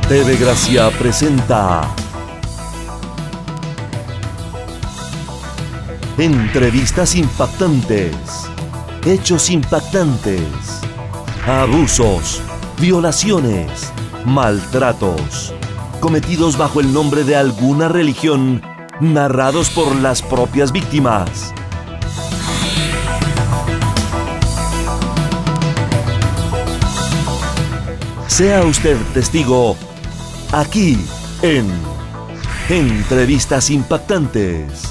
TV Gracia presenta entrevistas impactantes, hechos impactantes, abusos, violaciones, maltratos, cometidos bajo el nombre de alguna religión, narrados por las propias víctimas. Sea usted testigo aquí en Entrevistas Impactantes.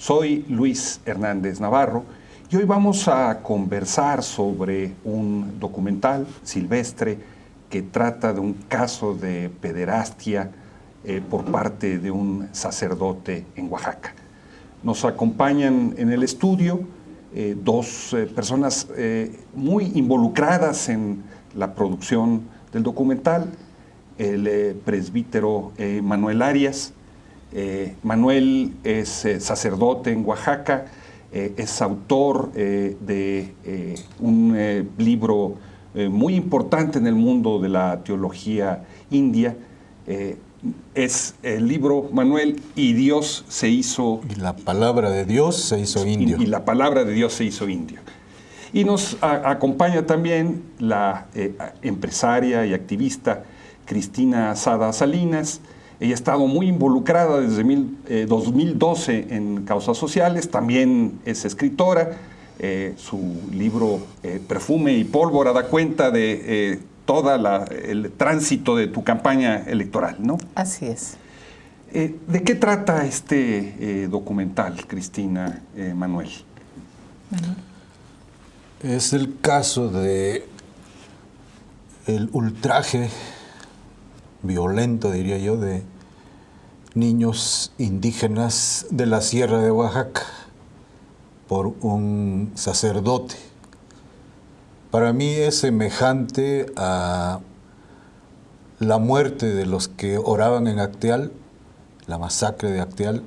Soy Luis Hernández Navarro y hoy vamos a conversar sobre un documental silvestre que trata de un caso de pederastia por parte de un sacerdote en Oaxaca. Nos acompañan en el estudio dos personas muy involucradas en la producción del documental, el presbítero Manuel Arias. Manuel es sacerdote en Oaxaca, es autor de un libro muy importante en el mundo de la teología india. Es el libro, Manuel, Y Dios se hizo... Y la palabra de Dios se hizo indio. Y la palabra de Dios se hizo indio. Y nos acompaña también la empresaria y activista Cristina Sada Salinas. Ella ha estado muy involucrada desde 2012 en causas sociales, también es escritora. Su libro Perfume y Pólvora da cuenta de todo el tránsito de tu campaña electoral, ¿no? Así es. ¿De qué trata este documental, Cristina, Manuel? Es el caso de el ultraje violento, diría yo, de niños indígenas de la Sierra de Oaxaca por un sacerdote. Para mí es semejante a la muerte de los que oraban en Acteal, la masacre de Acteal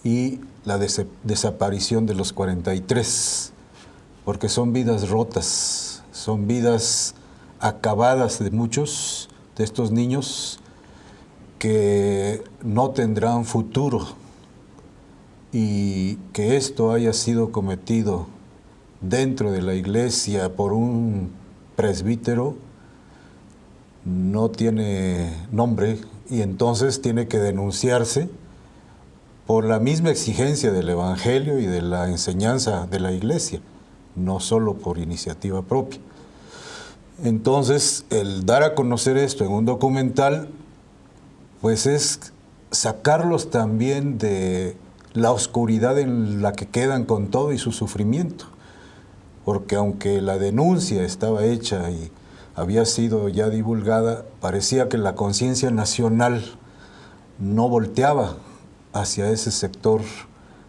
y la desaparición de los 43, porque son vidas rotas, son vidas acabadas de muchos de estos niños que no tendrán futuro, y que esto haya sido cometido dentro de la iglesia por un presbítero no tiene nombre, y entonces tiene que denunciarse por la misma exigencia del Evangelio y de la enseñanza de la iglesia, no solo por iniciativa propia. Entonces, el dar a conocer esto en un documental, pues es sacarlos también de la oscuridad en la que quedan con todo y su sufrimiento. Porque aunque la denuncia estaba hecha y había sido ya divulgada, parecía que la conciencia nacional no volteaba hacia ese sector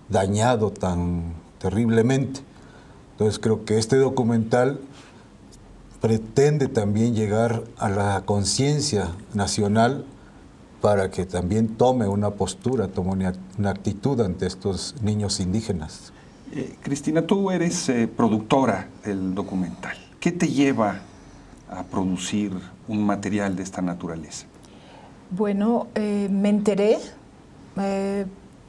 dañado tan terriblemente. Entonces creo que este documental pretende también llegar a la conciencia nacional para que también tome una postura, tome una actitud ante estos niños indígenas. Cristina, tú eres productora del documental. ¿Qué te lleva a producir un material de esta naturaleza? Bueno, me enteré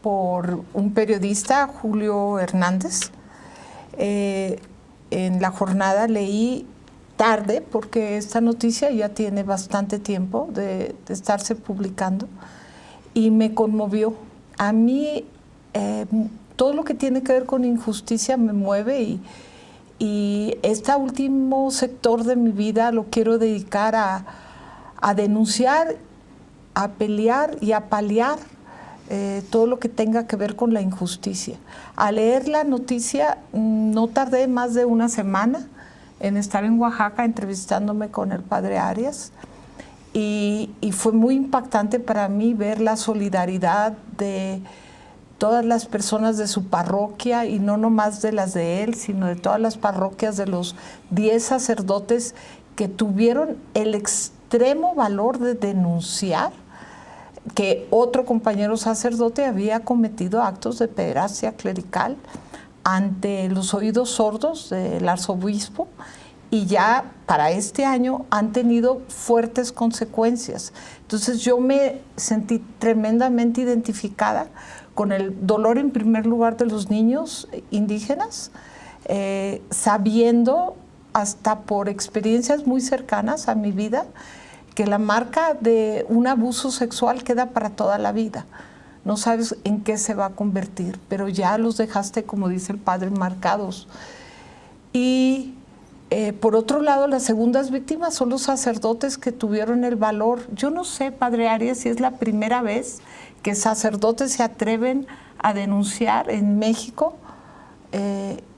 por un periodista, Julio Hernández. En la jornada leí tarde, porque esta noticia ya tiene bastante tiempo de estarse publicando, y me conmovió. A mí todo lo que tiene que ver con injusticia me mueve, Y este último sector de mi vida lo quiero dedicar a denunciar, a pelear y a paliar todo lo que tenga que ver con la injusticia. Al leer la noticia no tardé más de una semana en estar en Oaxaca entrevistándome con el padre Arias y fue muy impactante para mí ver la solidaridad de todas las personas de su parroquia y no nomás de las de él, sino de todas las parroquias de los 10 sacerdotes que tuvieron el extremo valor de denunciar que otro compañero sacerdote había cometido actos de pederastia clerical ante los oídos sordos del arzobispo y ya para este año han tenido fuertes consecuencias. Entonces yo me sentí tremendamente identificada con el dolor en primer lugar de los niños indígenas, sabiendo hasta por experiencias muy cercanas a mi vida que la marca de un abuso sexual queda para toda la vida. No sabes en qué se va a convertir, pero ya los dejaste, como dice el padre, marcados. Y por otro lado, las segundas víctimas son los sacerdotes que tuvieron el valor. Yo no sé, padre Arias, si es la primera vez que sacerdotes se atreven a denunciar en México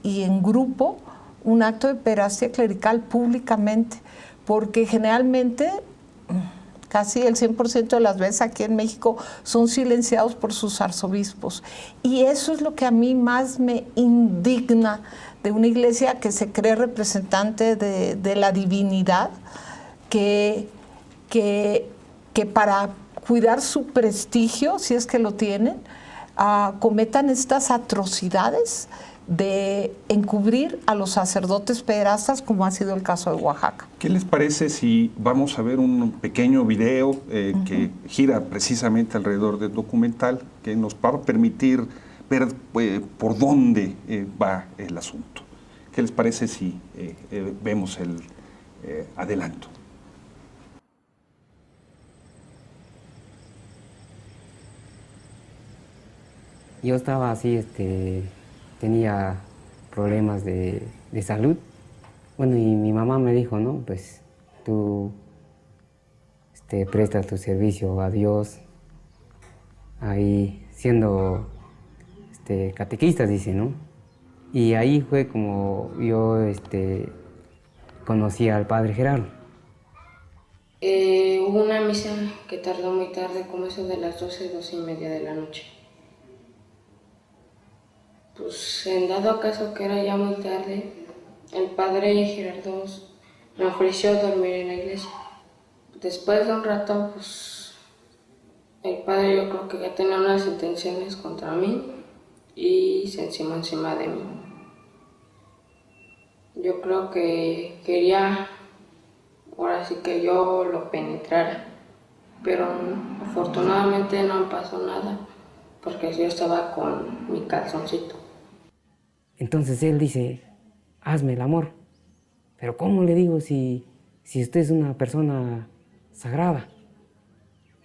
y en grupo un acto de pederastia clerical públicamente, porque generalmente casi el 100% de las veces aquí en México son silenciados por sus arzobispos. Y eso es lo que a mí más me indigna de una iglesia que se cree representante de la divinidad, que para cuidar su prestigio, si es que lo tienen, cometan estas atrocidades de encubrir a los sacerdotes pederastas, como ha sido el caso de Oaxaca. ¿Qué les parece si vamos a ver un pequeño video que gira precisamente alrededor del documental, que nos va a permitir ver por dónde va el asunto? ¿Qué les parece si vemos el adelanto? Yo estaba así, tenía problemas de salud. Bueno, y mi mamá me dijo, no, pues tú prestas tu servicio a Dios, ahí siendo catequista, dice, ¿no? Y ahí fue como yo conocí al padre Gerardo. Hubo una misa que tardó muy tarde, como eso de las 12:30 de la noche. Pues en dado caso que era ya muy tarde, el padre Gerardo me ofreció dormir en la iglesia. Después de un rato, pues el padre yo creo que ya tenía unas intenciones contra mí y se encimó encima de mí. Yo creo que quería, ahora sí que yo lo penetrara, pero afortunadamente no pasó nada, porque yo estaba con mi calzoncito. Entonces él dice, hazme el amor. Pero ¿cómo le digo si usted es una persona sagrada?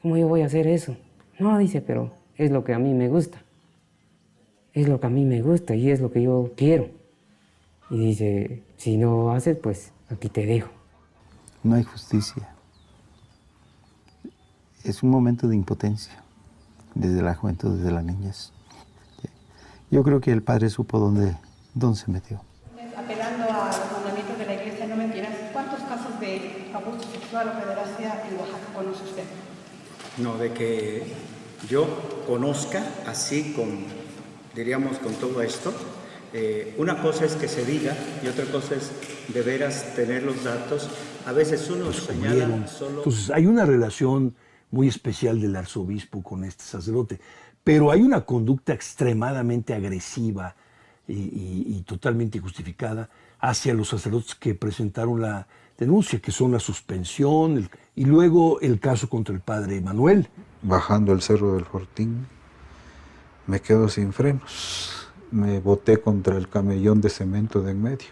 ¿Cómo yo voy a hacer eso? No, dice, pero es lo que a mí me gusta. Es lo que a mí me gusta y es lo que yo quiero. Y dice, si no haces, pues aquí te dejo. No hay justicia. Es un momento de impotencia, desde la juventud, desde la niñez. Yo creo que el padre supo dónde se metió. Apelando a los mandamientos de la Iglesia, no mentiras, ¿cuántos casos de abuso sexual o pederastia en Oaxaca conoce usted? No, de que yo conozca así diríamos con todo esto, una cosa es que se diga y otra cosa es de veras tener los datos. A veces uno señala solo... Entonces hay una relación muy especial del arzobispo con este sacerdote, pero hay una conducta extremadamente agresiva y totalmente justificada hacia los sacerdotes que presentaron la denuncia, que son la suspensión, y luego el caso contra el padre Manuel. Bajando el Cerro del Fortín, me quedo sin frenos. Me boté contra el camellón de cemento de en medio.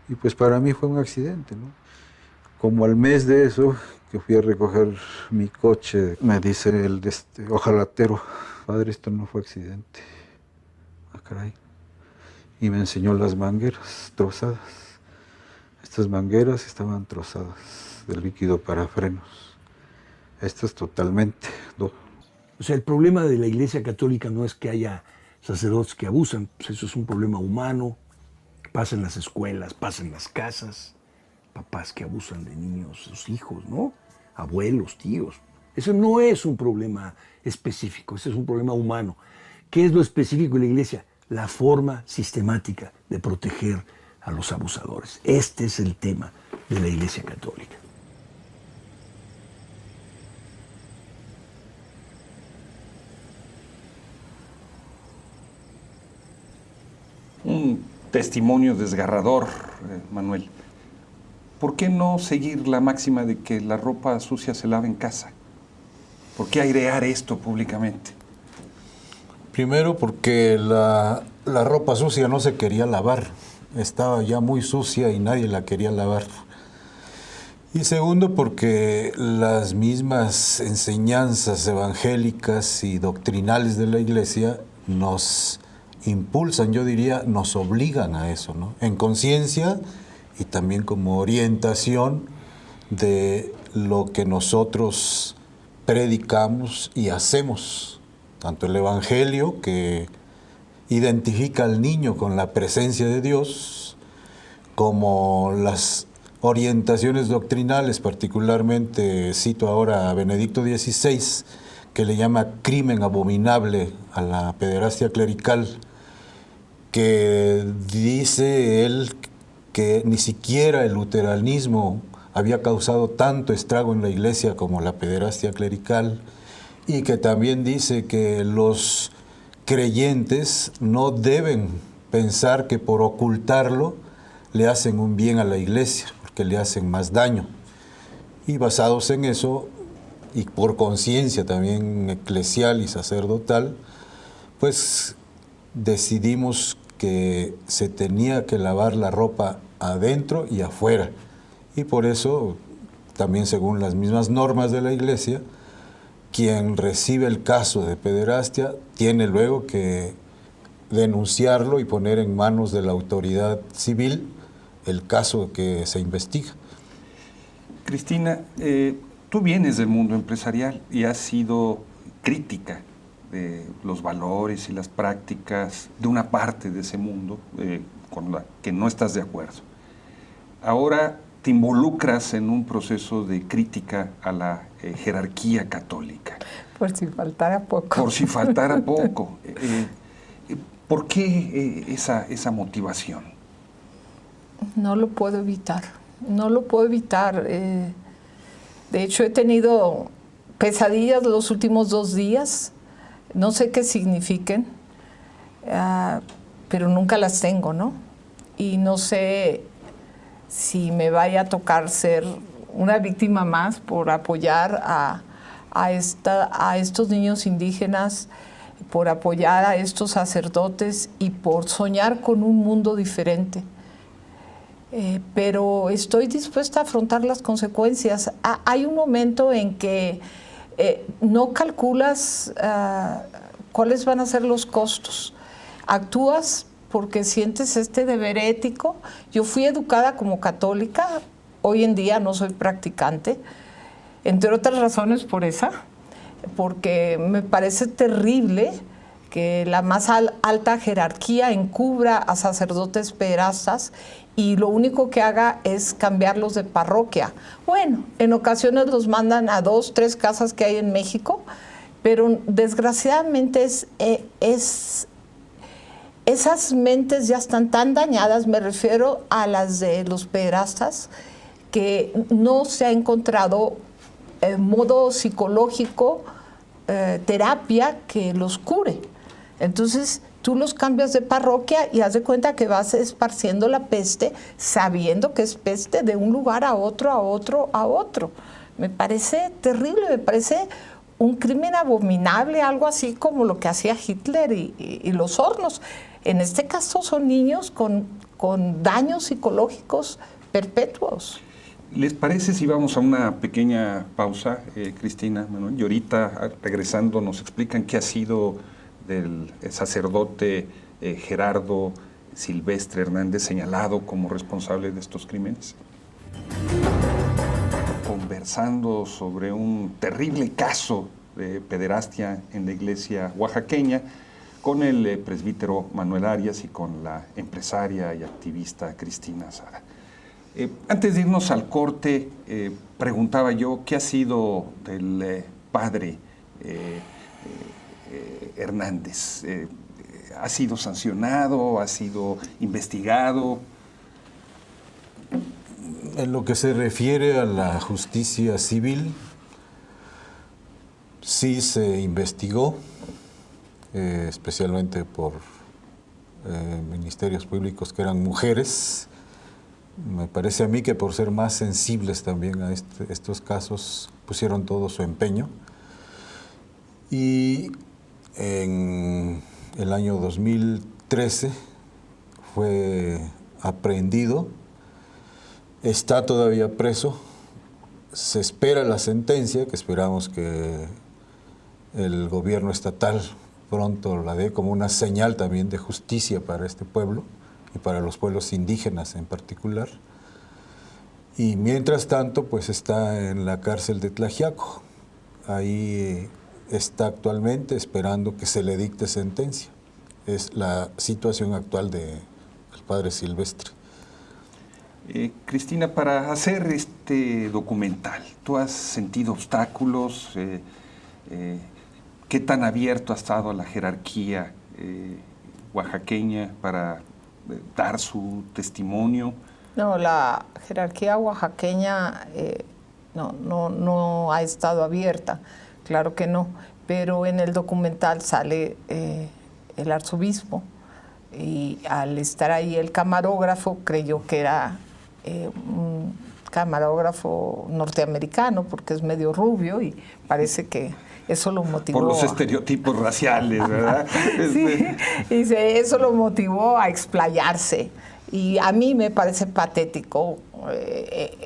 Y pues para mí fue un accidente, ¿no? Como al mes de eso, que fui a recoger mi coche, me dice el ojalatero, padre, esto no fue accidente. Ah, caray. y me enseñó las mangueras trozadas. Estas mangueras estaban trozadas del líquido para frenos. Estas totalmente. O sea, el problema de la Iglesia Católica no es que haya sacerdotes que abusan, pues eso es un problema humano, pasa en las escuelas, pasa en las casas, papás que abusan de niños, sus hijos, ¿no? Abuelos, tíos. Eso no es un problema específico, ese es un problema humano. ¿Qué es lo específico de la Iglesia? La forma sistemática de proteger a los abusadores. Este es el tema de la Iglesia Católica. Un testimonio desgarrador, Manuel. ¿Por qué no seguir la máxima de que la ropa sucia se lava en casa? ¿Por qué airear esto públicamente? Primero porque la ropa sucia no se quería lavar. Estaba ya muy sucia y nadie la quería lavar. Y segundo porque las mismas enseñanzas evangélicas y doctrinales de la Iglesia nos impulsan, yo diría, nos obligan a eso, ¿no? En conciencia y también como orientación de lo que nosotros predicamos y hacemos. Tanto el Evangelio, que identifica al niño con la presencia de Dios, como las orientaciones doctrinales, particularmente cito ahora a Benedicto XVI, que le llama crimen abominable a la pederastia clerical, que dice él que ni siquiera el luteranismo había causado tanto estrago en la Iglesia como la pederastia clerical, y que también dice que los creyentes no deben pensar que por ocultarlo le hacen un bien a la Iglesia, porque le hacen más daño. Y basados en eso, y por conciencia también eclesial y sacerdotal, pues decidimos que se tenía que lavar la ropa adentro y afuera. Y por eso, también según las mismas normas de la Iglesia, quien recibe el caso de pederastia tiene luego que denunciarlo y poner en manos de la autoridad civil el caso que se investiga. Cristina, tú vienes del mundo empresarial y has sido crítica de los valores y las prácticas de una parte de ese mundo con la que no estás de acuerdo. Ahora te involucras en un proceso de crítica a la jerarquía católica. Por si faltara poco. Por si faltara poco. ¿Por qué esa motivación? No lo puedo evitar, no lo puedo evitar. De hecho, he tenido pesadillas los últimos 2 días, no sé qué signifiquen, pero nunca las tengo, ¿no? Y no sé si me vaya a tocar ser una víctima más por apoyar a estos niños indígenas, por apoyar a estos sacerdotes y por soñar con un mundo diferente. Pero estoy dispuesta a afrontar las consecuencias. Hay un momento en que no calculas cuáles van a ser los costos. Actúas porque sientes este deber ético. Yo fui educada como católica, hoy en día no soy practicante, entre otras razones por esa, porque me parece terrible que la más alta jerarquía encubra a sacerdotes pederastas y lo único que haga es cambiarlos de parroquia. Bueno, en ocasiones los mandan a 2, 3 casas que hay en México, pero desgraciadamente esas mentes ya están tan dañadas, me refiero a las de los pederastas, que no se ha encontrado modo psicológico, terapia que los cure. Entonces, tú los cambias de parroquia y haz de cuenta que vas esparciendo la peste, sabiendo que es peste de un lugar a otro, a otro, a otro. Me parece terrible, me parece un crimen abominable, algo así como lo que hacía Hitler y los hornos. En este caso son niños con daños psicológicos perpetuos. ¿Les parece si vamos a una pequeña pausa, Cristina, Manuel? Y ahorita, regresando, nos explican qué ha sido del sacerdote Gerardo Silvestre Hernández, señalado como responsable de estos crímenes. Conversando sobre un terrible caso de pederastia en la iglesia oaxaqueña con el presbítero Manuel Arias y con la empresaria y activista Cristina Sara. Antes de irnos al corte, preguntaba yo qué ha sido del padre Hernández. ¿Ha sido sancionado? ¿Ha sido investigado? En lo que se refiere a la justicia civil, sí se investigó, especialmente por ministerios públicos que eran mujeres. Me parece a mí que por ser más sensibles también a estos casos, pusieron todo su empeño. Y en el año 2013 fue aprehendido, está todavía preso, se espera la sentencia, que esperamos que el gobierno estatal pronto la dé como una señal también de justicia para este pueblo y para los pueblos indígenas en particular. Y mientras tanto, pues está en la cárcel de Tlaxiaco. Ahí está actualmente esperando que se le dicte sentencia. Es la situación actual del padre Silvestre. Cristina, para hacer este documental, ¿tú has sentido obstáculos? ¿Qué tan abierto ha estado la jerarquía oaxaqueña para dar su testimonio? No, la jerarquía oaxaqueña no ha estado abierta, claro que no, pero en el documental sale el arzobispo y al estar ahí el camarógrafo creyó que era un camarógrafo norteamericano porque es medio rubio y parece que eso lo motivó. Por los estereotipos raciales, ¿verdad? Sí, dice, eso lo motivó a explayarse. Y a mí me parece patético,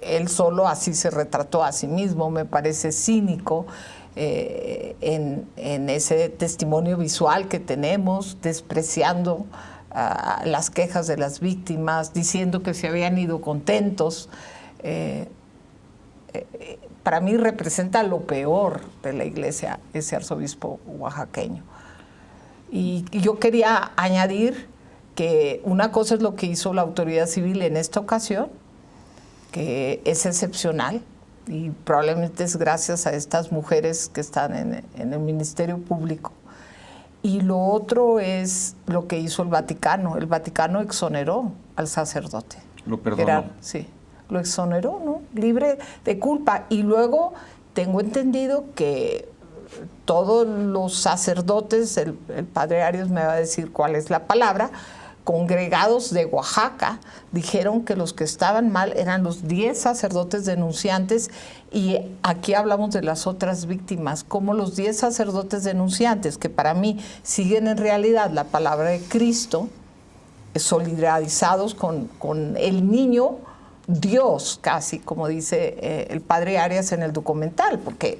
él solo así se retrató a sí mismo, me parece cínico en ese testimonio visual que tenemos, despreciando las quejas de las víctimas, diciendo que se habían ido contentos. Para mí representa lo peor de la iglesia, ese arzobispo oaxaqueño. Y yo quería añadir que una cosa es lo que hizo la autoridad civil en esta ocasión, que es excepcional y probablemente es gracias a estas mujeres que están en el Ministerio Público. Y lo otro es lo que hizo el Vaticano. El Vaticano exoneró al sacerdote. Lo perdonó. Sí, lo exoneró, ¿no? Libre de culpa. Y luego tengo entendido que todos los sacerdotes, el padre Arias me va a decir cuál es la palabra, congregados de Oaxaca, dijeron que los que estaban mal eran los 10 sacerdotes denunciantes, y aquí hablamos de las otras víctimas, como los 10 sacerdotes denunciantes, que para mí siguen en realidad la palabra de Cristo, solidarizados con el niño Dios, casi, como dice el padre Arias en el documental, porque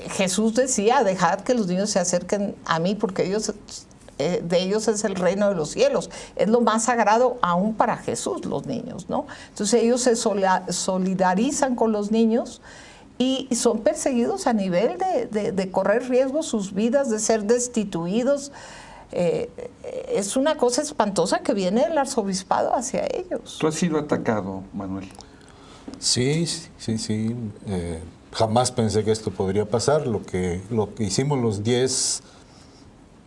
Jesús decía, dejad que los niños se acerquen a mí, porque de ellos es el reino de los cielos. Es lo más sagrado aún para Jesús, los niños, ¿no? Entonces ellos se solidarizan con los niños y son perseguidos a nivel de correr riesgo sus vidas, de ser destituidos. Es una cosa espantosa que viene el arzobispado hacia ellos. ¿Tú has sido atacado, Manuel? Sí. Jamás pensé que esto podría pasar. Lo que hicimos los 10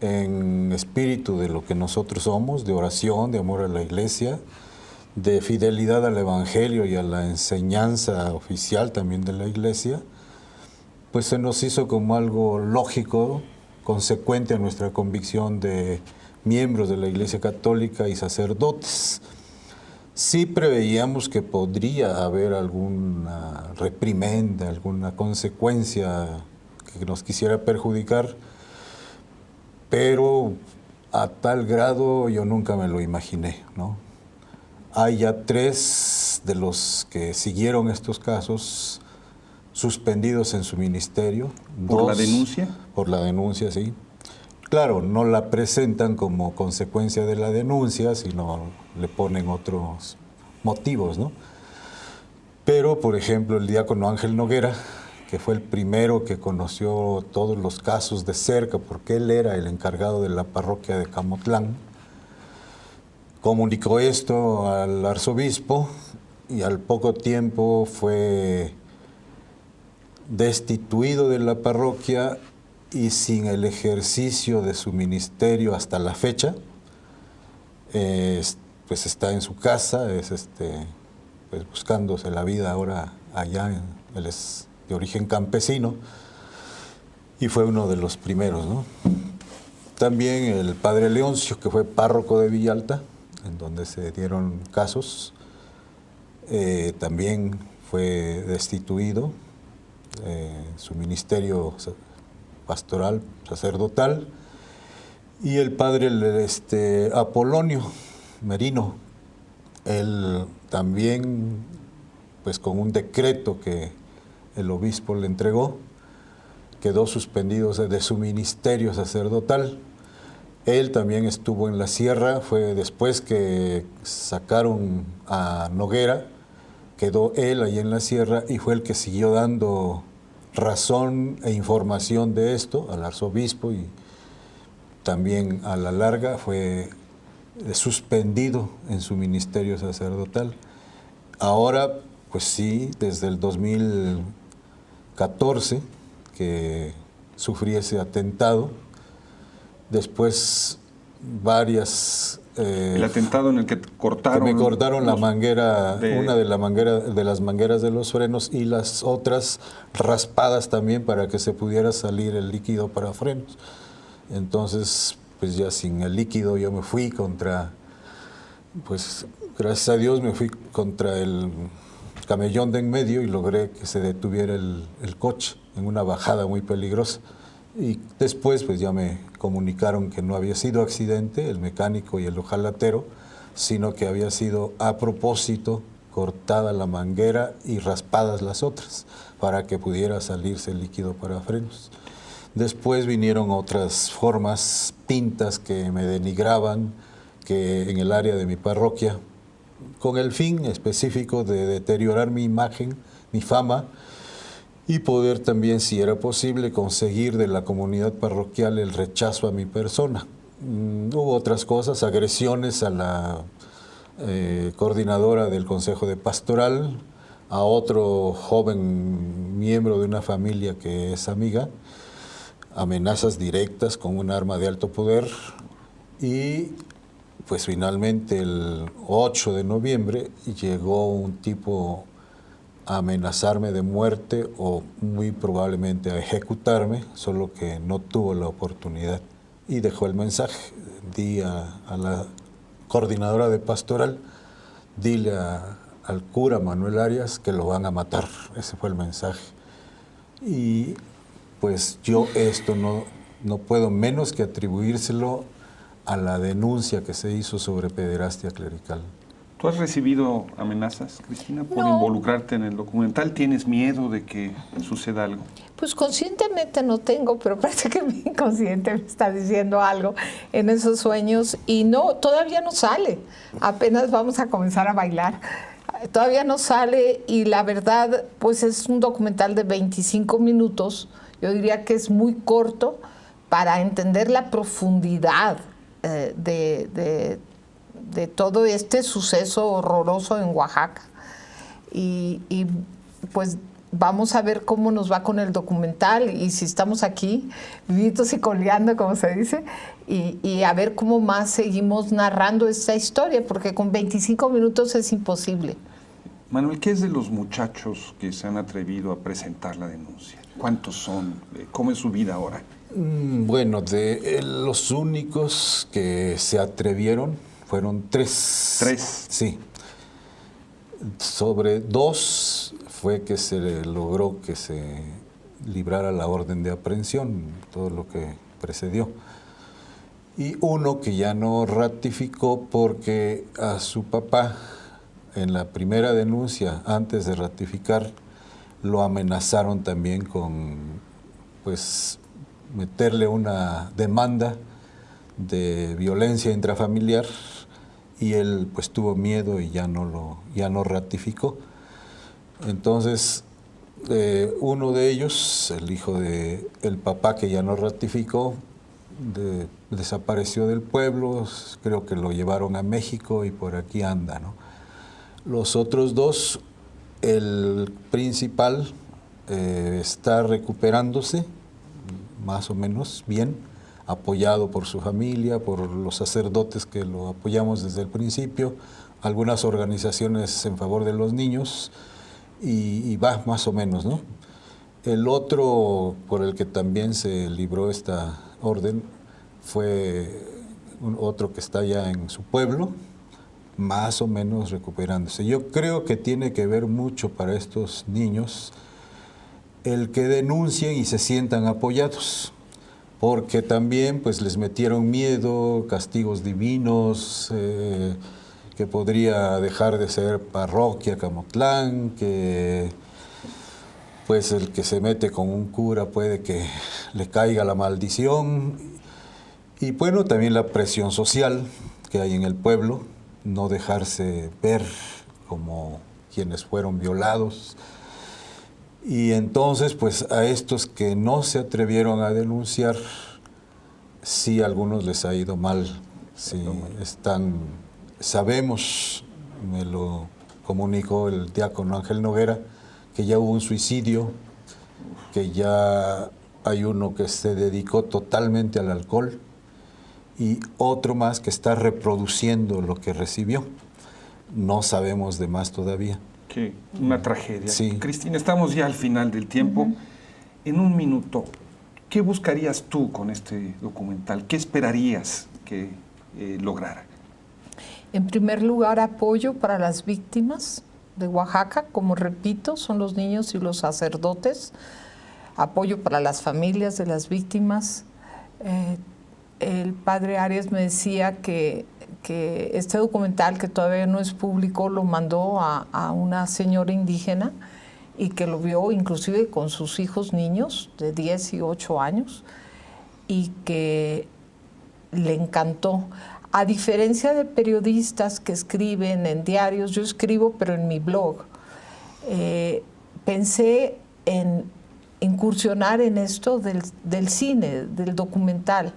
en espíritu de lo que nosotros somos, de oración, de amor a la iglesia, de fidelidad al evangelio y a la enseñanza oficial también de la iglesia, pues se nos hizo como algo lógico, consecuente a nuestra convicción de miembros de la Iglesia Católica y sacerdotes. Sí preveíamos que podría haber alguna reprimenda, alguna consecuencia que nos quisiera perjudicar, pero a tal grado yo nunca me lo imaginé, ¿no? Hay ya 3 de los que siguieron estos casos suspendidos en su ministerio. ¿Por la denuncia? Por la denuncia, sí. Claro, no la presentan como consecuencia de la denuncia, sino le ponen otros motivos, ¿no? Pero, por ejemplo, el diácono Ángel Noguera, que fue el primero que conoció todos los casos de cerca, porque él era el encargado de la parroquia de Camotlán, comunicó esto al arzobispo y al poco tiempo fue destituido de la parroquia y sin el ejercicio de su ministerio hasta la fecha. Pues está en su casa, pues buscándose la vida ahora allá. Él es de origen campesino y fue uno de los primeros, ¿no? También el padre Leoncio, que fue párroco de Villalta, en donde se dieron casos, también fue destituido, su ministerio pastoral, sacerdotal, y el padre Apolonio Merino, él también, pues con un decreto que el obispo le entregó, quedó suspendido de su ministerio sacerdotal. Él también estuvo en la sierra, fue después que sacaron a Noguera, quedó él ahí en la sierra y fue el que siguió dando razón e información de esto al arzobispo, y también a la larga fue suspendido en su ministerio sacerdotal. Ahora, pues sí, desde el 2014 que sufrí ese atentado, después varias... el atentado en el que cortaron... Que me cortaron la manguera, una de las mangueras de los frenos, y las otras raspadas también para que se pudiera salir el líquido para frenos. Entonces, pues ya sin el líquido yo me fui contra... Pues gracias a Dios me fui contra el camellón de en medio y logré que se detuviera el coche en una bajada muy peligrosa. Y después pues ya me comunicaron que no había sido accidente, el mecánico y el ojalatero, sino que había sido a propósito cortada la manguera y raspadas las otras para que pudiera salirse el líquido para frenos. Después vinieron otras formas, pintas que me denigraban, que en el área de mi parroquia, con el fin específico de deteriorar mi imagen, mi fama, y poder también, si era posible, conseguir de la comunidad parroquial el rechazo a mi persona. Hubo otras cosas, agresiones a la coordinadora del Consejo de Pastoral, a otro joven miembro de una familia que es amiga, amenazas directas con un arma de alto poder, y pues finalmente el 8 de noviembre llegó un tipo a amenazarme de muerte o muy probablemente a ejecutarme, solo que no tuvo la oportunidad y dejó el mensaje. Di a la coordinadora de pastoral, dile al cura Manuel Arias que lo van a matar. Ese fue el mensaje. Y pues yo esto no puedo menos que atribuírselo a la denuncia que se hizo sobre pederastia clerical. ¿Tú has recibido amenazas, Cristina, por involucrarte en el documental? ¿Tienes miedo de que suceda algo? Pues conscientemente no tengo, pero parece que mi inconsciente me está diciendo algo en esos sueños y no, todavía no sale. Apenas vamos a comenzar a bailar. Todavía no sale y la verdad, pues es un documental de 25 minutos. Yo diría que es muy corto para entender la profundidad de todo este suceso horroroso en Oaxaca. Y pues vamos a ver cómo nos va con el documental y si estamos aquí, vivitos y coleando, como se dice, y a ver cómo más seguimos narrando esta historia, porque con 25 minutos es imposible. Manuel, ¿qué es de los muchachos que se han atrevido a presentar la denuncia? ¿Cuántos son? ¿Cómo es su vida ahora? Bueno, de los únicos que se atrevieron fueron 3. ¿3? Sí. Sobre 2 fue que se logró que se librara la orden de aprehensión, todo lo que precedió. Y 1 que ya no ratificó porque a su papá, en la primera denuncia, antes de ratificar, lo amenazaron también con, pues, meterle una demanda de violencia intrafamiliar y él pues tuvo miedo y ya no ratificó. Entonces, uno de ellos, el hijo del papá que ya no ratificó, desapareció del pueblo, creo que lo llevaron a México y por aquí anda, ¿no? Los otros dos, el principal está recuperándose más o menos bien, apoyado por su familia, por los sacerdotes que lo apoyamos desde el principio, algunas organizaciones en favor de los niños, y va más o menos, ¿no? El otro por el que también se libró esta orden fue otro que está ya en su pueblo, más o menos recuperándose. Yo creo que tiene que ver mucho para estos niños el que denuncien y se sientan apoyados, porque también pues les metieron miedo, castigos divinos, que podría dejar de ser parroquia Camotlán, que pues el que se mete con un cura puede que le caiga la maldición, y bueno, también la presión social que hay en el pueblo, no dejarse ver como quienes fueron violados. Y entonces, pues a estos que no se atrevieron a denunciar, sí a algunos les ha ido mal. Sí, sabemos, me lo comunicó el diácono Ángel Noguera, que ya hubo un suicidio, que ya hay uno que se dedicó totalmente al alcohol y otro más que está reproduciendo lo que recibió. No sabemos de más todavía. Que una tragedia. Sí. Cristina, estamos ya al final del tiempo. En un minuto, ¿qué buscarías tú con este documental? ¿Qué esperarías que lograra? En primer lugar, apoyo para las víctimas de Oaxaca, como repito, son los niños y los sacerdotes. Apoyo para las familias de las víctimas. El padre Arias me decía que este documental, que todavía no es público, lo mandó a una señora indígena y que lo vio inclusive con sus hijos niños de 10 y 8 años y que le encantó. A diferencia de periodistas que escriben en diarios, yo escribo pero en mi blog, pensé en incursionar en esto del cine, del documental.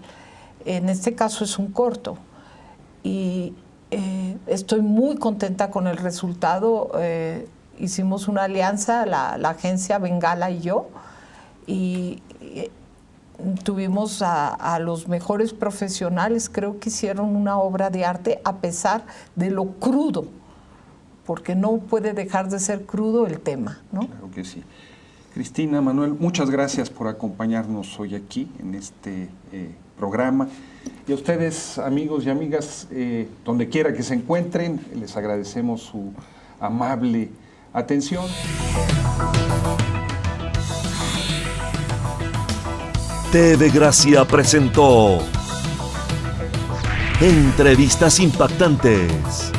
En este caso es un corto y estoy muy contenta con el resultado. Hicimos una alianza, la agencia Bengala y yo, y tuvimos a los mejores profesionales. Creo que hicieron una obra de arte a pesar de lo crudo, porque no puede dejar de ser crudo el tema, ¿no? Claro que sí. Cristina, Manuel, muchas gracias por acompañarnos hoy aquí en este programa. Y a ustedes, amigos y amigas, donde quiera que se encuentren, les agradecemos su amable atención. TV Gracia presentó Entrevistas Impactantes.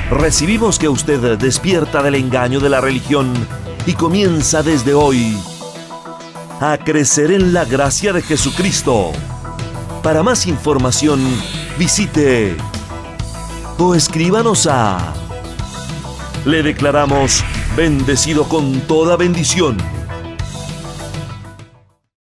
Recibimos que usted despierta del engaño de la religión y comienza desde hoy a crecer en la gracia de Jesucristo. Para más información, visite o escríbanos a Le declaramos bendecido con toda bendición